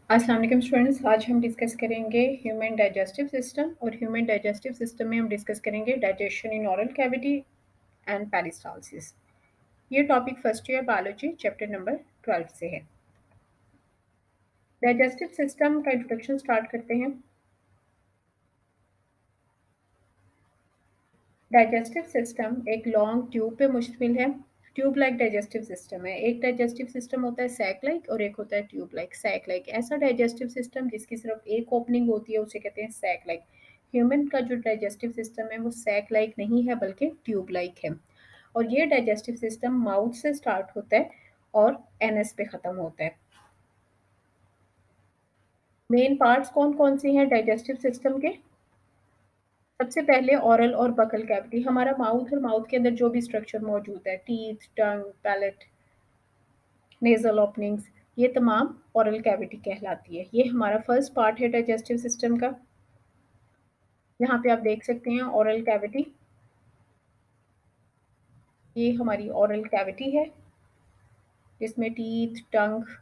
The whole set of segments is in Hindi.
अस्सलाम वालेकुम स्टूडेंट्स, आज हम डिस्कस करेंगे ह्यूमन डाइजेस्टिव सिस्टम और ह्यूमन डाइजेस्टिव सिस्टम में हम डिस्कस करेंगे digestion in oral cavity and peristalsis. ये topic first year biology chapter number 12 से है। डाइजेस्टिव सिस्टम का इंट्रोडक्शन स्टार्ट करते हैं। डाइजेस्टिव सिस्टम एक लॉन्ग ट्यूब पे मुश्तमिल है। ट्यूब लाइक डाइजेस्टिव सिस्टम है। एक डाइजेस्टिव सिस्टम होता है सैक लाइक और एक होता है ट्यूब लाइक। सैक लाइक ऐसा डाइजेस्टिव सिस्टम जिसकी सिर्फ एक ओपनिंग होती है उसे कहते हैं सैक लाइक। ह्यूमन का जो डाइजेस्टिव सिस्टम है वो सैक लाइक नहीं है बल्कि ट्यूब लाइक है। और ये डाइजेस्टिव सिस्टम माउथ से स्टार्ट होता है और एनएस पे खत्म होता है। मेन पार्ट्स कौन कौन से हैं डाइजेस्टिव सिस्टम के? सबसे पहले ओरल और बकल कैविटी। हमारा माउथ और माउथ के अंदर जो भी स्ट्रक्चर मौजूद है, टीथ, टंग, पैलेट, नेजल ओपनिंग्स, ये तमाम ओरल कैविटी कहलाती है। ये हमारा फर्स्ट पार्ट है डाइजेस्टिव सिस्टम का। यहाँ पे आप देख सकते हैं ओरल कैविटी। ये हमारी ओरल कैविटी है जिसमें टीथ, टंग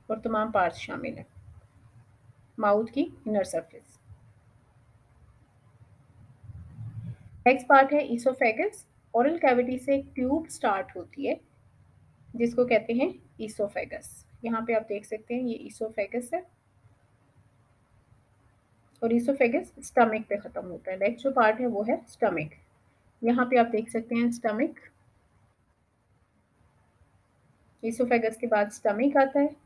और तमाम पार्ट्स शामिल हैं। माउथ की इनर सरफेस। नेक्स्ट पार्ट है ईसोफेगस। ओरल कैविटी से एक ट्यूब स्टार्ट होती है जिसको कहते हैं ईसोफेगस। यहाँ पे आप देख सकते हैं ये ईसोफेगस है और ईसोफेगस स्टमक पे खत्म होता है। नेक्स्ट जो पार्ट है वो है स्टमक। यहाँ पे आप देख सकते हैं स्टमक। ईसोफेगस के बाद स्टमक आता है।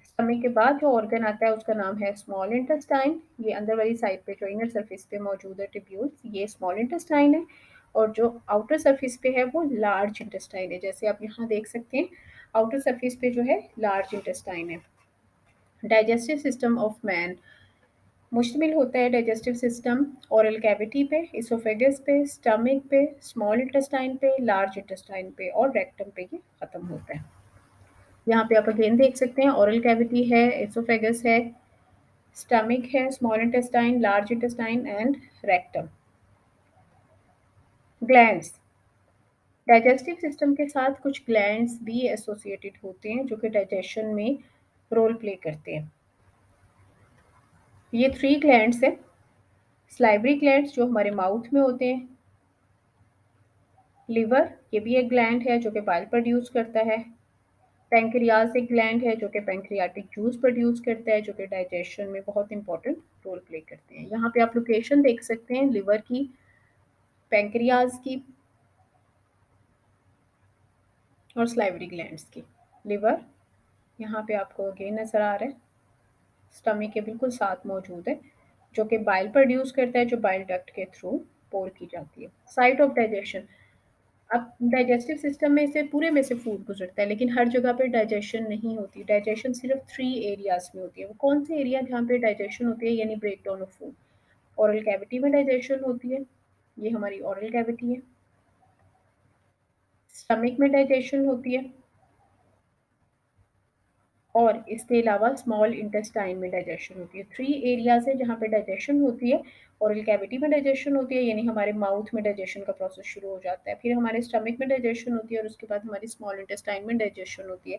स्टमक के बाद जो ऑर्गन आता है उसका नाम है स्मॉल इंटेस्टाइन। ये अंदर वाली साइड पे जो इनर सरफेस पे मौजूद है ट्यूब्यूल्स, ये स्मॉल इंटेस्टाइन है। और जो आउटर सरफेस पे है वो लार्ज इंटेस्टाइन है। जैसे आप यहाँ देख सकते हैं आउटर सरफेस पे जो है लार्ज इंटेस्टाइन है। डाइजेस्टिव सिस्टम ऑफ मैन मुश्तमिल होता है डाइजेस्टिव सिस्टम ओरल कैविटी पे, इसोफेगस पे, स्टमक पे, स्मॉल इंटेस्टाइन पे, लार्ज इंटेस्टाइन पे और रेक्टम पे ये खत्म होता है। यहाँ पे आप अगेन देख सकते हैं ओरल कैविटी है, इसोफेगस है, स्टमक है, small intestine, large intestine and rectum. Glands. Digestive system के साथ कुछ ग्लैंड्स भी एसोसिएटेड होते हैं जो कि डाइजेशन में रोल प्ले करते हैं। ये 3 ग्लैंड्स हैं। सलाइवरी ग्लैंड्स जो हमारे माउथ में होते हैं। लिवर, ये भी एक ग्लैंड है जो कि बाइल प्रोड्यूस करता है। पैंक्रियाज एक ग्लैंड है जो कि पैंक्रियाटिक जूस प्रोड्यूस करता है, जो कि डाइजेशन में बहुत इंपॉर्टेंट रोल प्ले करते हैं। यहाँ पे आप लोकेशन देख सकते हैं लिवर की, पैंक्रियाज की और सलाइवरी ग्लैंड्स की। लिवर यहाँ पे आपको अगेन नजर आ रहा है, स्टमक के बिल्कुल साथ मौजूद है, जो कि बाइल प्रोड्यूस करता है, जो बाइल डक्ट के थ्रू पोर की जाती है। Site of digestion. अब डाइजेस्टिव सिस्टम में से पूरे में से फूड गुजरता है लेकिन हर जगह पे डाइजेशन नहीं होती। डाइजेशन सिर्फ 3 एरियाज में होती है। वो कौन से एरिया जहाँ पे डाइजेशन होती है यानी break down of food? Oral cavity में डाइजेशन होती है, ये हमारी ओरल कैविटी है। स्टमक में डाइजेशन होती है और इसके अलावा स्मॉल इंटेस्टाइन में डाइजेशन होती है। 3 एरियाज है जहाँ पे डाइजेशन होती है। ओरल कैविटी में डाइजेशन होती है यानी हमारे माउथ में डाइजेशन का प्रोसेस शुरू हो जाता है, फिर हमारे स्टमक में डाइजेशन होती है और उसके बाद हमारी स्मॉल इंटेस्टाइन में डाइजेशन होती है।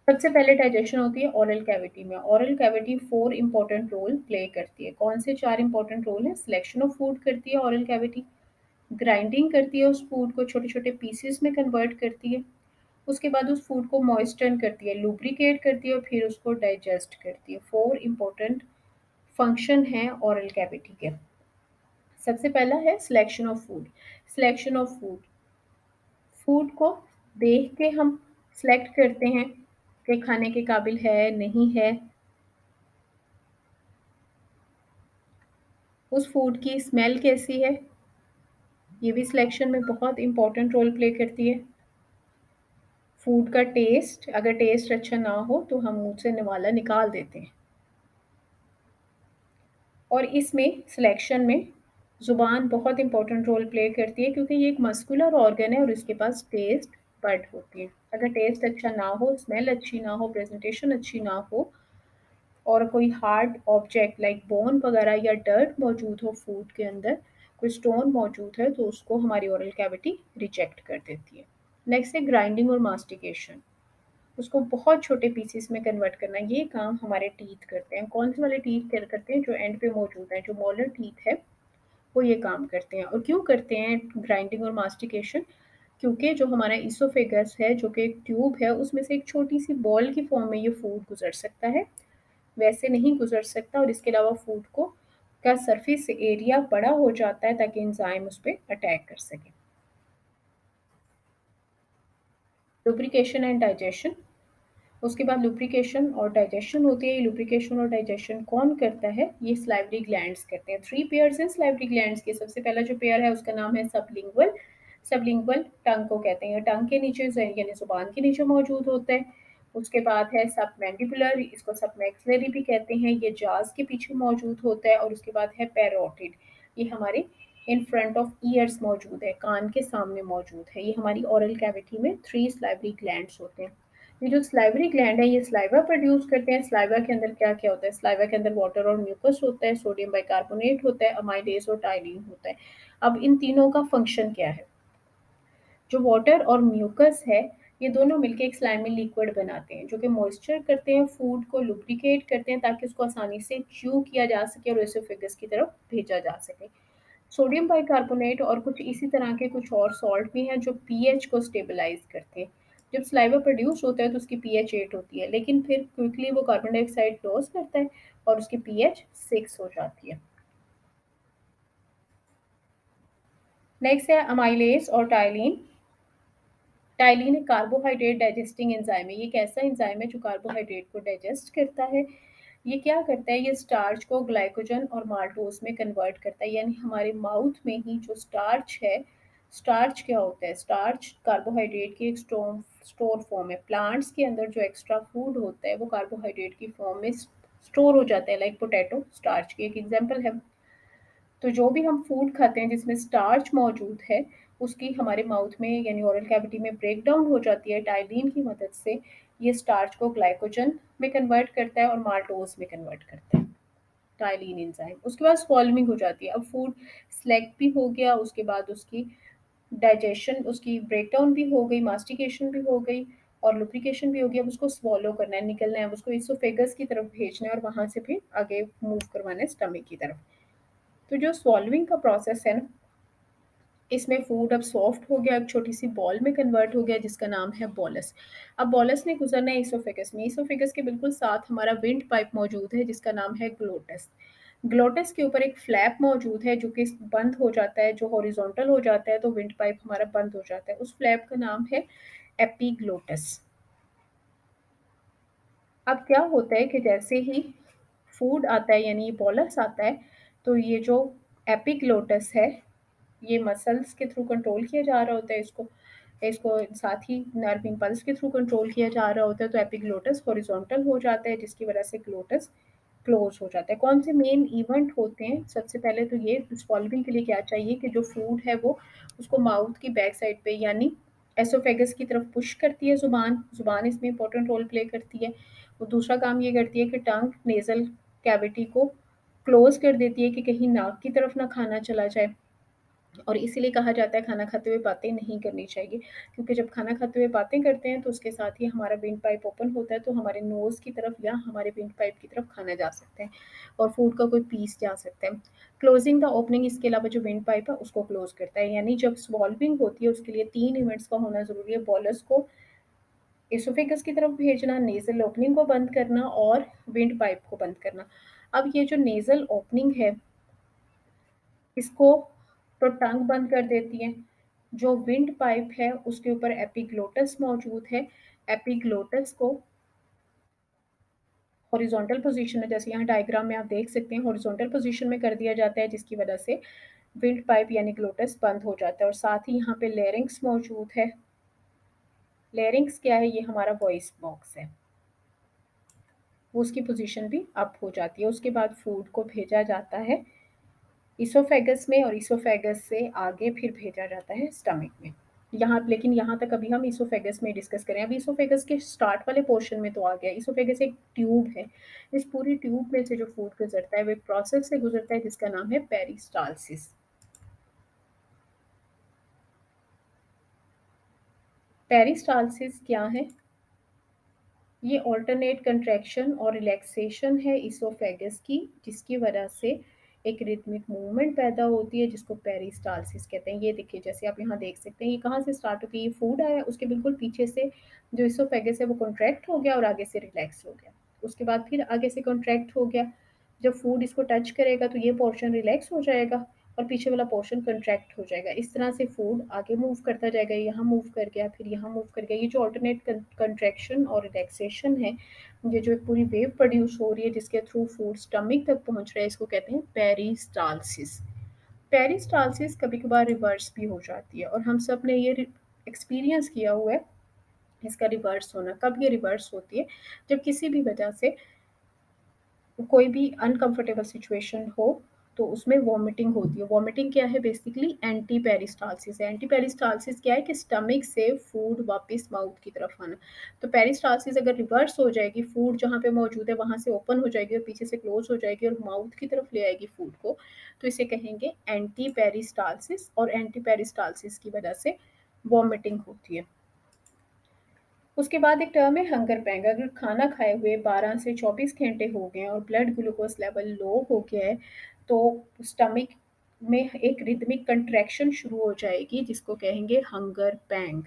सबसे पहले डाइजेशन होती है ओरल कैविटी में। Oral cavity 4 important role play करती है। कौन से 4 इंपॉर्टेंट रोल है? सिलेक्शन ऑफ फूड करती है ओरल कैविटी, ग्राइंडिंग करती है उस फूड को छोटे छोटे पीसेस में कन्वर्ट करती है, उसके बाद उस फूड को मॉइस्चर करती है, लुब्रिकेट करती है और फिर उसको डाइजेस्ट करती है। 4 इंपॉर्टेंट फंक्शन है ओरल कैविटी के। सबसे पहला है selection of food. Selection of food, food को देख के हम सिलेक्ट करते हैं कि खाने के काबिल है नहीं है। उस फूड की स्मेल कैसी है, ये भी सिलेक्शन में बहुत इंपॉर्टेंट रोल प्ले करती है। फूड का टेस्ट, अगर टेस्ट अच्छा ना हो तो हम मुंह से निवाला निकाल देते हैं। और इसमें सिलेक्शन में ज़ुबान बहुत इंपॉर्टेंट रोल प्ले करती है क्योंकि ये एक मस्कुलर ऑर्गन है और इसके पास टेस्ट बड होती है। अगर टेस्ट अच्छा ना हो, स्मेल अच्छी ना हो, प्रेजेंटेशन अच्छी ना हो और कोई हार्ड ऑब्जेक्ट लाइक बोन वगैरह या डर्ट मौजूद हो फूड के अंदर, कोई स्टोन मौजूद है, तो उसको हमारी ओरल कैविटी रिजेक्ट कर देती है। नेक्स्ट है ग्राइंडिंग और मास्टिकेशन। उसको बहुत छोटे पीसेस में कन्वर्ट करना, ये काम हमारे टीथ करते हैं। कौन से वाले टीथ केयर करते हैं? जो एंड पे मौजूद है, जो मोलर टीथ है, वो ये काम करते हैं। और क्यों करते हैं ग्राइंडिंग और मास्टिकेशन? क्योंकि जो हमारा इसोफेगस है, जो कि एक ट्यूब है, उसमें से एक छोटी सी बॉल की फॉर्म में ये फूड गुजर सकता है, वैसे नहीं गुजर सकता। और इसके अलावा फूड को का सरफेस एरिया बड़ा हो जाता है ताकि एंजाइम उस पर अटैक कर सके। लुब्रिकेशन एंड डाइजेशन, उसके बाद लुब्रिकेशन और डाइजेशन होती है। ये लुब्रिकेशन और डाइजेशन कौन करता है? ये स्लाइवरी ग्लैंड्स करते हैं। 3 पेयर्स हैं स्लाइवरी ग्लैंड्स के। सबसे पहला जो पेयर है उसका नाम है सबलिंगुअल। सबलिंगुअल टंग को कहते हैं, टंग के नीचे यानी जुबान के नीचे मौजूद होता है। उसके बाद है सबमैंडिबुलर, इसको सबमैक्सिलरी भी कहते हैं, ये जाज के पीछे मौजूद होता है। और उसके बाद है पैरोटिड, ये हमारे इन फ्रंट ऑफ ईयर्स मौजूद है, कान के सामने मौजूद है। ये हमारी ओरल कैविटी में 3 स्लाइवरी ग्लैंड्स होते हैं। ये जो स्लाइवरी ग्लैंड है, ये स्लाइवा प्रोड्यूस करते हैं। स्लाइवा के अंदर क्या क्या होता है? स्लाइवा के अंदर वाटर और म्यूकस होता है, सोडियम बाइकार्बोनेट होता है, अमाइलेज और टाइलिन होता है। अब इन तीनों का फंक्शन क्या है? जो वाटर और म्यूकस है, ये दोनों मिलकर एक स्लाइमी लिक्विड बनाते हैं, जो कि मॉइस्चर करते हैं, फूड को लुब्रिकेट करते हैं ताकि उसको आसानी से च्यू किया जा सके और एसोफेगस की तरफ भेजा जा सके। सोडियम बाइकार्बोनेट और कुछ इसी तरह के कुछ और सॉल्ट भी हैं जो पीएच को स्टेबलाइज करते हैं। जब सलाइवा प्रोड्यूस होता है तो उसकी पीएच 8 होती है, लेकिन फिर क्विकली वो कार्बन डाइऑक्साइड लॉस करता है और उसकी पीएच 6 हो जाती है। नेक्स्ट है अमाइलेज और टाइलिन। टाइलिन एक कार्बोहाइड्रेट डाइजेस्टिंग एंजाइम है। ये एक ऐसा एंजाइम है जो कार्बोहाइड्रेट को डाइजेस्ट करता है। ये क्या करता है? ये स्टार्च को ग्लाइकोजन और माल्टोज में कन्वर्ट करता है, यानी हमारे माउथ में ही जो स्टार्च है, स्टार्च क्या होता है? स्टार्च कार्बोहाइड्रेट की एक स्टोर फॉर्म है। प्लांट्स के अंदर जो एक्स्ट्रा फूड होता है वो कार्बोहाइड्रेट की फॉर्म में स्टोर हो जाता है, लाइक पोटैटो स्टार्च की एक एग्जाम्पल है। तो जो भी हम फूड खाते हैं जिसमें स्टार्च मौजूद है, उसकी हमारे माउथ में यानी ओरल कैविटी में ब्रेक डाउन हो जाती है टाइलिन की मदद से। ये स्टार्च को ग्लाइकोजन में कन्वर्ट करता है और माल्टोज में कन्वर्ट करता है, टाइलिन एंजाइम। उसके बाद स्वॉल्विंग हो जाती है। अब फूड सेलेक्ट भी हो गया, उसके बाद उसकी डाइजेशन, उसकी ब्रेकडाउन भी हो गई, मास्टिकेशन भी हो गई और लुब्रिकेशन भी हो गया। अब उसको स्वॉलो करना है, निकलना है, उसको इसोफेगस की तरफ भेजना है और वहां से फिर आगे मूव करवाना है स्टमक की तरफ। तो जो स्वॉल्विंग का प्रोसेस है ना, इसमें फूड अब सॉफ्ट हो गया, एक छोटी सी बॉल में कन्वर्ट हो गया जिसका नाम है बॉलस। अब बॉलस ने गुजरना है इसोफेगस में। इसोफेगस के बिल्कुल साथ हमारा विंड पाइप मौजूद है जिसका नाम है ग्लोटस। ग्लोटस के ऊपर एक फ्लैप मौजूद है जो कि बंद हो जाता है, जो हॉरिजॉन्टल हो जाता है तो विंड पाइप हमारा बंद हो जाता है। उस फ्लैप का नाम है एपिग्लोटस। अब क्या होता है कि जैसे ही फूड आता है यानी बॉलस आता है, तो ये जो एपिग्लोटस है, ये मसल्स के थ्रू कंट्रोल किया जा रहा होता है, इसको इसको साथ ही नर्व इम्पल्स के थ्रू कंट्रोल किया जा रहा होता है। तो एपिग्लोटस हॉरिजॉन्टल हो जाता है जिसकी वजह से ग्लोटस क्लोज हो जाता है। कौन से मेन इवेंट होते हैं? सबसे पहले तो ये स्वॉल्विंग के लिए क्या चाहिए कि जो फूड है वो उसको माउथ की बैक साइड पे यानी एसोफेगस की तरफ पुश करती है। जुबान जुबान इसमें इंपॉर्टेंट रोल प्ले करती है। वो दूसरा काम ये करती है कि टंग नेजल कैविटी को क्लोज कर देती है कि कहीं नाक की तरफ ना खाना चला जाए। और इसीलिए कहा जाता है खाना खाते हुए बातें नहीं करनी चाहिए, क्योंकि जब खाना खाते हुए बातें करते हैं तो उसके साथ ही हमारा विंड पाइप ओपन होता है, तो हमारे नोज़ की तरफ या हमारे विंड पाइप की तरफ खाना जा सकता है और फूड का कोई पीस जा सकता है। क्लोजिंग द ओपनिंग, इसके अलावा जो विंड पाइप है उसको क्लोज करता है। यानी जब स्वॉल्विंग होती है उसके लिए 3 इवेंट्स का होना ज़रूरी है। बॉलस को एसोफेगस की तरफ भेजना, नेज़ल ओपनिंग को बंद करना और विंड पाइप को बंद करना। अब ये जो नेज़ल ओपनिंग है, इसको तो टंग बंद कर देती है। जो विंड पाइप है उसके ऊपर एपिग्लोटस मौजूद है। एपिग्लोटस को हॉरिजॉन्टल पोजीशन में, जैसे यहाँ डायग्राम में आप देख सकते हैं, हॉरिजॉन्टल पोजीशन में कर दिया जाता है जिसकी वजह से विंड पाइप यानी ग्लोटस बंद हो जाता है। और साथ ही यहाँ पे लेरिंग्स मौजूद है। लेरिंग्स क्या है? ये हमारा वॉइस बॉक्स है, वो उसकी पोजीशन भी अप हो जाती है। उसके बाद फूड को भेजा जाता है इसोफेगस में और इसोफेगस से आगे फिर भेजा जाता है स्टमक में। यहाँ लेकिन यहाँ तक अभी हम इसोफेगस में डिस्कस करें। अभी इसोफेगस के स्टार्ट वाले पोर्शन में तो आ गया। इसोफेगस एक ट्यूब है। इस पूरी ट्यूब में से जो फूड गुजरता है वो एक प्रोसेस से गुजरता है जिसका नाम है पेरिस्टालसिस। पेरिस्टालसिस क्या है? ये ऑल्टरनेट कंट्रैक्शन और रिलैक्सेशन है इसोफेगस की, जिसकी वजह से एक रिदमिक मूवमेंट पैदा होती है जिसको पेरिस्टालसिस कहते हैं। ये देखिए, जैसे आप यहाँ देख सकते हैं, ये कहाँ से स्टार्ट होती है, ये फूड आया, उसके बिल्कुल पीछे से जो इसोफेगस है वो कॉन्ट्रैक्ट हो गया और आगे से रिलैक्स हो गया। उसके बाद फिर आगे से कॉन्ट्रैक्ट हो गया। जब फूड इसको टच करेगा तो ये पोर्शन रिलैक्स हो जाएगा और पीछे वाला पोर्शन कंट्रैक्ट हो जाएगा। इस तरह से फूड आगे मूव करता जाएगा, यहाँ मूव कर गया, फिर यहाँ मूव कर गया। ये जो ऑल्टरनेट कंट्रैक्शन और रिलैक्सेशन है, ये जो एक पूरी वेव प्रोड्यूस हो रही है जिसके थ्रू फूड स्टमक तक पहुँच रहा है, इसको कहते हैं पेरिस्टालसिस। पेरिस्टालसिस कभी-कभार रिवर्स भी हो जाती है और हम सब ने ये एक्सपीरियंस किया हुआ है इसका रिवर्स होना। कब ये रिवर्स होती है? जब किसी भी वजह से कोई भी अनकंफर्टेबल सिचुएशन हो तो उसमें वॉमिटिंग होती है। वॉमिटिंग क्या है? बेसिकली एंटी पेरिस्टालसिस है। एंटी पेरिस्टालसिस क्या है कि स्टमक से फूड वापस माउथ की तरफ आना। तो पेरिस्टालसिस अगर रिवर्स हो जाएगी, फूड जहाँ पे मौजूद है वहाँ से ओपन हो जाएगी और पीछे से क्लोज हो जाएगी और माउथ की तरफ ले आएगी फूड को, तो इसे कहेंगे एंटी पेरिस्टालसिस। और एंटी पेरिस्टालसिस की वजह से वॉमिटिंग होती है। उसके बाद एक टर्म है हंगर पैंग। अगर खाना खाए हुए 12 से 24 घंटे हो गए और ब्लड ग्लूकोज लेवल लो हो गया है, तो स्टमक में एक रिदमिक कंट्रैक्शन शुरू हो जाएगी जिसको कहेंगे हंगर पैंग।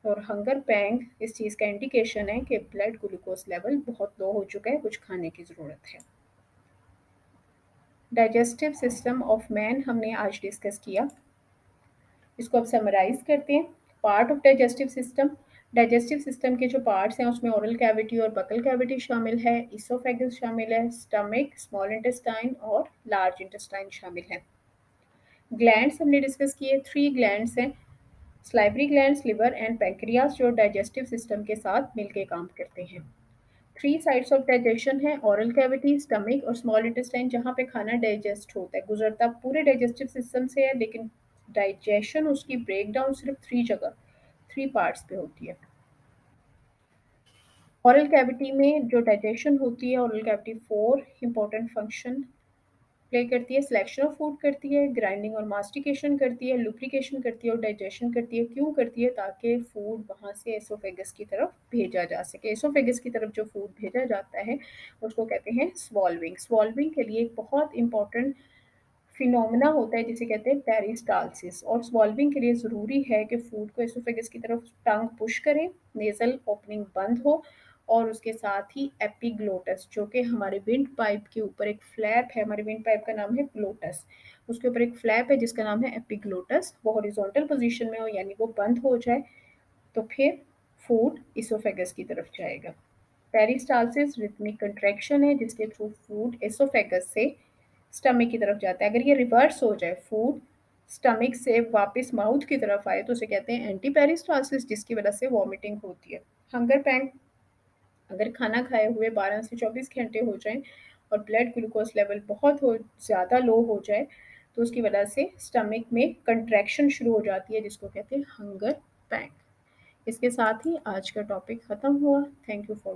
और हंगर पैंग इस चीज़ का इंडिकेशन है कि ब्लड ग्लूकोज लेवल बहुत लो हो चुका है, कुछ खाने की ज़रूरत है। डाइजेस्टिव सिस्टम ऑफ मैन हमने आज डिस्कस किया। इसको अब समराइज करते हैं। पार्ट ऑफ डाइजेस्टिव सिस्टम के जो पार्ट्स हैं उसमें ओरल कैविटी और बकल कैविटी शामिल है, इसोफेगस शामिल है, स्टमक, स्मॉल इंटेस्टाइन और लार्ज इंटेस्टाइन शामिल है। ग्लैंड्स हमने डिस्कस किए, 3 ग्लैंड्स हैं, salivary glands, liver and pancreas, जो डाइजेस्टिव सिस्टम के साथ मिलकर काम करते हैं। 3 साइड्स ऑफ डाइजेशन है, ओरल कैविटी, स्टमक और स्मॉल इंटेस्टाइन, जहाँ पे खाना डाइजेस्ट होता है। गुजरता पूरे डाइजेस्टिव सिस्टम से है, लेकिन डाइजेशन उसकी ब्रेकडाउन सिर्फ 3 जगह, 3 पार्ट्स पे होती है। ओरल कैविटी में जो डाइजेशन होती है, oral cavity 4 important function play करती है। सिलेक्शन ऑफ फूड करती है, ग्राइंडिंग और मास्टिकेशन करती है, लुब्रिकेशन करती है और डाइजेशन करती है। क्यों करती है? ताकि फूड वहाँ से एसोफेगस की तरफ भेजा जा सके। एसोफेगस की तरफ जो फूड भेजा जाता है उसको कहते हैं स्वॉल्विंग। स्वॉल्विंग के लिए एक बहुत इंपॉर्टेंट फिनोमेना होता है जिसे कहते हैं पेरिस्टालसिस। और स्वॉल्विंग के लिए ज़रूरी है कि फूड को एसोफेगस की तरफ टंग पुश करे, नेज़ल ओपनिंग बंद हो और उसके साथ ही एपिग्लोटस, जो कि हमारे विंड पाइप के ऊपर एक फ्लैप है, हमारे विंड पाइप का नाम है ग्लोटस, उसके ऊपर एक फ्लैप है जिसका नाम है एपिग्लोटस, वो हॉरिजॉन्टल पोजीशन में हो यानी वो बंद हो जाए, तो फिर फूड इसोफेगस की तरफ जाएगा। पेरिस्टालसिस रिथमिक कंट्रैक्शन है जिसके थ्रू फूड एसोफेगस से स्टमक की तरफ जाता है। अगर ये रिवर्स हो जाए, फूड स्टमक से वापस माउथ की तरफ आए, तो उसे कहते हैं एंटी पेरिस्टालसिस, जिसकी वजह से वॉमिटिंग होती है। हंगर पैंग, अगर खाना खाए हुए 12 से 24 घंटे हो जाएं और ब्लड ग्लूकोज लेवल बहुत हो ज़्यादा लो हो जाए, तो उसकी वजह से स्टमक में कंट्रैक्शन शुरू हो जाती है जिसको कहते हैं हंगर पैंग। इसके साथ ही आज का टॉपिक ख़त्म हुआ। Thank you for